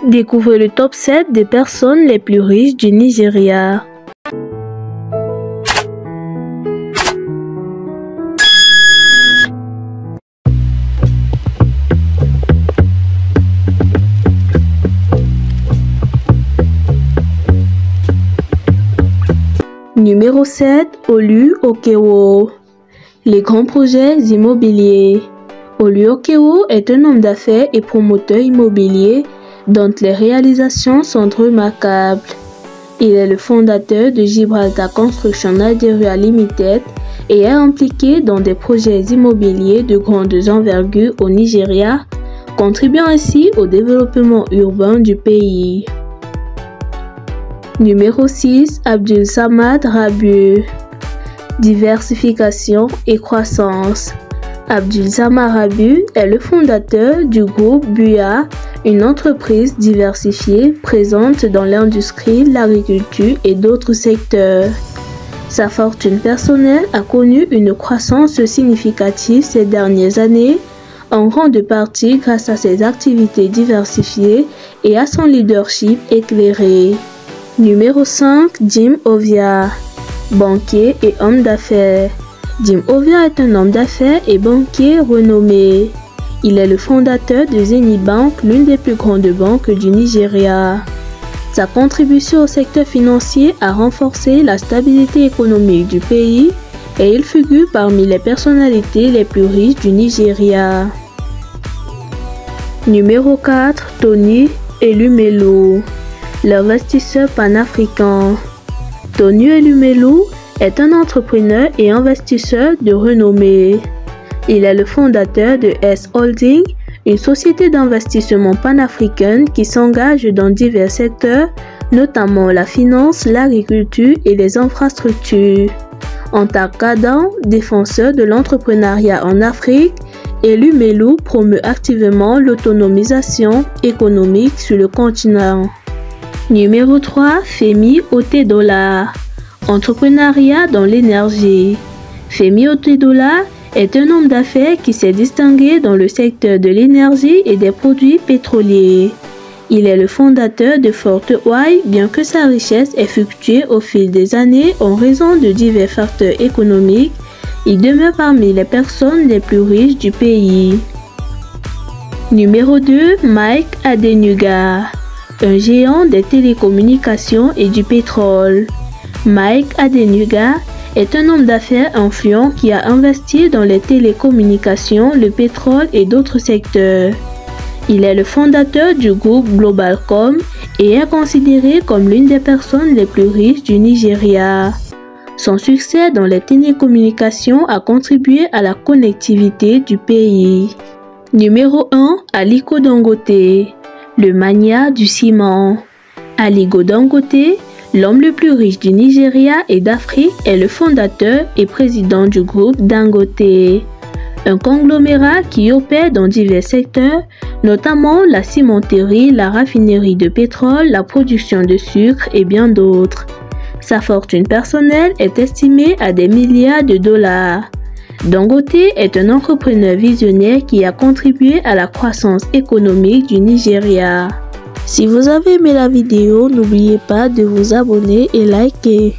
Découvrez le top 7 des personnes les plus riches du Nigeria. Numéro 7, Olu Okewo. Les grands projets immobiliers. Olu Okewo est un homme d'affaires et promoteur immobilier dont les réalisations sont remarquables. Il est le fondateur de Gibraltar Construction Nigeria Limited et est impliqué dans des projets immobiliers de grande envergure au Nigeria, contribuant ainsi au développement urbain du pays. Numéro 6, Abdul Samad Rabiu. Diversification et croissance. Abdul Samad Rabiu est le fondateur du groupe BUA, une entreprise diversifiée présente dans l'industrie, l'agriculture et d'autres secteurs. Sa fortune personnelle a connu une croissance significative ces dernières années, en grande partie grâce à ses activités diversifiées et à son leadership éclairé. Numéro 5, Jim Ovia. Banquier et homme d'affaires. Jim Ovia est un homme d'affaires et banquier renommé. Il est le fondateur de Zenith Bank, l'une des plus grandes banques du Nigeria. Sa contribution au secteur financier a renforcé la stabilité économique du pays et il figure parmi les personnalités les plus riches du Nigeria. Numéro 4, Tony Elumelu. L'investisseur panafricain. Tony Elumelu est un entrepreneur et investisseur de renommée. Il est le fondateur de S Holding, une société d'investissement panafricaine qui s'engage dans divers secteurs, notamment la finance, l'agriculture et les infrastructures. En tant qu'ardent défenseur de l'entrepreneuriat en Afrique, Elumelu promeut activement l'autonomisation économique sur le continent. Numéro 3, Femi Otedola. Entrepreneuriat dans l'énergie. Femi Otedola est un homme d'affaires qui s'est distingué dans le secteur de l'énergie et des produits pétroliers. Il est le fondateur de Forte Oil, bien que sa richesse ait fluctué au fil des années en raison de divers facteurs économiques. Il demeure parmi les personnes les plus riches du pays. Numéro 2, Mike Adenuga. Un géant des télécommunications et du pétrole. Mike Adenuga est un homme d'affaires influent qui a investi dans les télécommunications, le pétrole et d'autres secteurs. Il est le fondateur du groupe Globalcom et est considéré comme l'une des personnes les plus riches du Nigeria. Son succès dans les télécommunications a contribué à la connectivité du pays. Numéro 1, Aliko Dangote. Le magnat du ciment. Aliko Dangote, l'homme le plus riche du Nigeria et d'Afrique, est le fondateur et président du groupe Dangote, un conglomérat qui opère dans divers secteurs, notamment la cimenterie, la raffinerie de pétrole, la production de sucre et bien d'autres. Sa fortune personnelle est estimée à des milliards de dollars. Dangote est un entrepreneur visionnaire qui a contribué à la croissance économique du Nigeria. Si vous avez aimé la vidéo, n'oubliez pas de vous abonner et liker.